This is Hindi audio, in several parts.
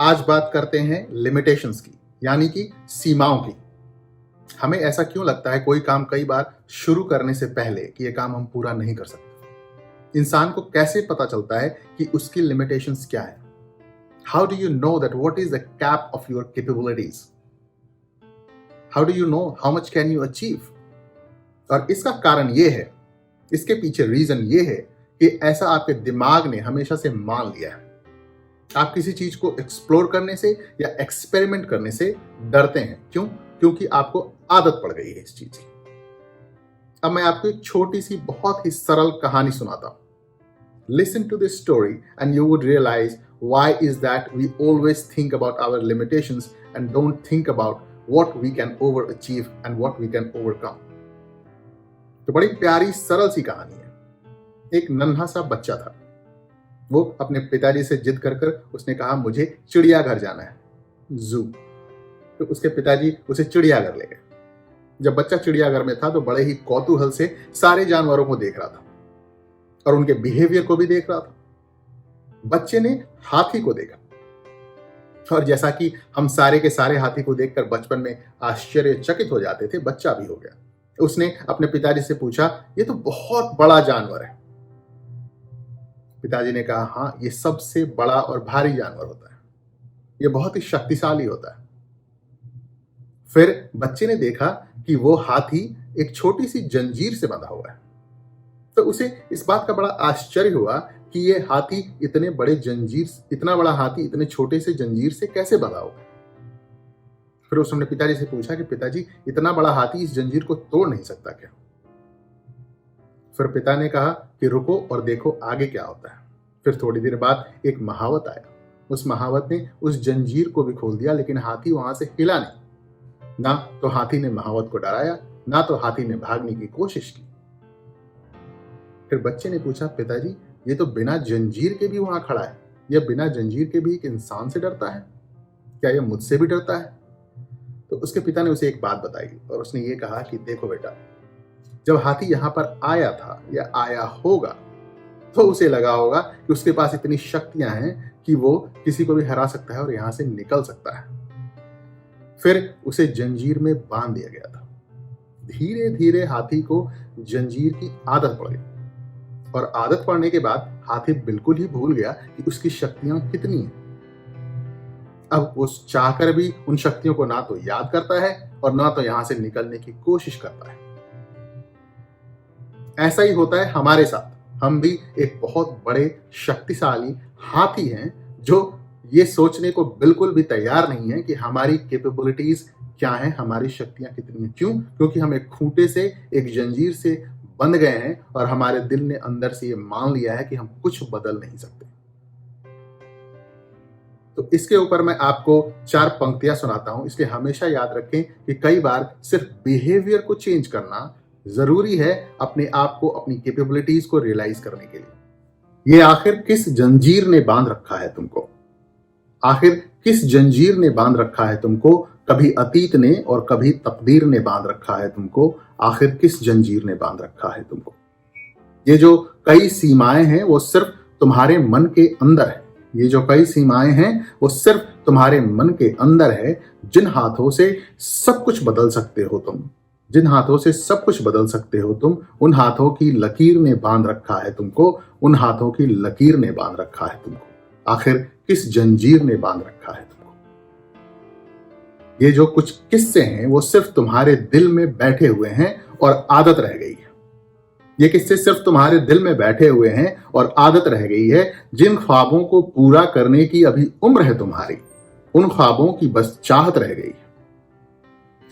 आज बात करते हैं लिमिटेशंस की, यानी कि सीमाओं की। हमें ऐसा क्यों लगता है कोई काम कई बार शुरू करने से पहले कि यह काम हम पूरा नहीं कर सकते? इंसान को कैसे पता चलता है कि उसकी लिमिटेशंस क्या है? How do you know that what is the cap of your capabilities? How do you know how much can you achieve? और इसका कारण यह है, इसके पीछे रीजन ये है कि ऐसा आपके दिमाग ने हमेशा से मान लिया है। आप किसी चीज को एक्सप्लोर करने से या एक्सपेरिमेंट करने से डरते हैं। क्यों? क्योंकि आपको आदत पड़ गई है इस चीज की। अब मैं आपको एक छोटी सी बहुत ही सरल कहानी सुनाता हूं। Listen to this story and you would realise why is that we always think about our limitations and don't think about what we can over achieve and what we can overcome. तो बड़ी प्यारी सरल सी कहानी है। एक नन्हा सा बच्चा था। वो अपने पिताजी से जिद कर उसने कहा मुझे चिड़ियाघर जाना है, जू। तो उसके पिताजी उसे चिड़ियाघर ले गए। जब बच्चा चिड़ियाघर में था तो बड़े ही कौतूहल से सारे जानवरों को देख रहा था और उनके बिहेवियर को भी देख रहा था। बच्चे ने हाथी को देखा और जैसा कि हम सारे के सारे हाथी को देखकर बचपन में आश्चर्यचकित हो जाते थे, बच्चा भी हो गया। उसने अपने पिताजी से पूछा, ये तो बहुत बड़ा जानवर है। पिताजी ने कहा, हाँ, ये सबसे बड़ा और भारी जानवर होता है, ये बहुत ही शक्तिशाली होता है। फिर बच्चे ने देखा कि वो हाथी एक छोटी सी जंजीर से बंधा हुआ है। तो उसे इस बात का बड़ा आश्चर्य हुआ कि ये हाथी इतना बड़ा हाथी इतने छोटे से जंजीर से कैसे बंधा हुआ है। फिर उसने पिताजी से पूछा कि पिताजी, इतना बड़ा हाथी इस जंजीर को तोड़ नहीं सकता क्या? फिर पिता ने कहा कि रुको और देखो आगे क्या होता है। फिर थोड़ी देर बाद एक महावत आया। उस महावत ने उस जंजीर को भी खोल दिया, लेकिन हाथी वहां से हिला नहीं। ना तो हाथी ने महावत को डराया, ना तो हाथी ने भागने की कोशिश की। फिर बच्चे ने पूछा, पिताजी, ये तो बिना जंजीर के भी वहां खड़ा है, यह बिना जंजीर के भी एक इंसान से डरता है, क्या यह मुझसे भी डरता है? तो उसके पिता ने उसे एक बात बताई और उसने ये कहा कि देखो बेटा, जब हाथी यहां पर आया था या आया होगा तो उसे लगा होगा कि उसके पास इतनी शक्तियां हैं कि वो किसी को भी हरा सकता है और यहां से निकल सकता है। फिर उसे जंजीर में बांध दिया गया था। धीरे धीरे हाथी को जंजीर की आदत पड़ गई और आदत पड़ने के बाद हाथी बिल्कुल ही भूल गया कि उसकी शक्तियां कितनी हैं। अब वो चाहकर भी उन शक्तियों को ना तो याद करता है और ना तो यहां से निकलने की कोशिश करता है। ऐसा ही होता है हमारे साथ। हम भी एक बहुत बड़े शक्तिशाली हाथी हैं जो ये सोचने को बिल्कुल भी तैयार नहीं है कि हमारी कैपेबिलिटीज क्या हैं, हमारी शक्तियां कितनी हैं। क्यों? क्योंकि हम एक खूंटे से, एक जंजीर से बंध गए हैं और हमारे दिल ने अंदर से ये मान लिया है कि हम कुछ बदल नहीं सकते। तो इसके ऊपर मैं आपको 4 पंक्तियां सुनाता हूं, इसलिए हमेशा याद रखें कि कई बार सिर्फ बिहेवियर को चेंज करना जरूरी है अपने आप को, अपनी कैपेबिलिटीज को रियलाइज करने के लिए। ये आखिर किस जंजीर ने बांध रखा है तुमको? आखिर किस जंजीर ने बांध रखा है तुमको? कभी अतीत ने और कभी तकदीर ने बांध रखा है तुमको। आखिर किस जंजीर ने बांध रखा है तुमको? ये जो कई सीमाएं हैं वो सिर्फ तुम्हारे मन के अंदर है। ये जो कई सीमाएं हैं वो सिर्फ तुम्हारे मन के अंदर है। जिन हाथों से सब कुछ बदल सकते हो तुम, जिन हाथों से सब कुछ बदल सकते हो तुम, उन हाथों की लकीर ने बांध रखा है तुमको। उन हाथों की लकीर ने बांध रखा है तुमको। आखिर किस जंजीर ने बांध रखा है तुमको? ये जो कुछ किस्से हैं वो सिर्फ तुम्हारे दिल में बैठे हुए हैं और आदत रह गई है। ये किस्से सिर्फ तुम्हारे दिल में बैठे हुए हैं और आदत रह गई है। जिन ख्वाबों को पूरा करने की अभी उम्र है तुम्हारी, उन ख्वाबों की बस चाहत रह गई है।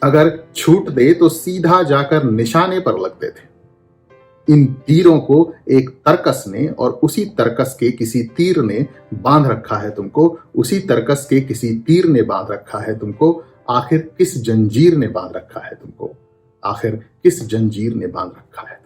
अगर छूट दे तो सीधा जाकर निशाने पर लगते थे। इन तीरों को एक तरकस ने और उसी तरकस के किसी तीर ने बांध रखा है तुमको। उसी तरकस के किसी तीर ने बांध रखा है तुमको। आखिर किस जंजीर ने बांध रखा है तुमको? आखिर किस जंजीर ने बांध रखा है?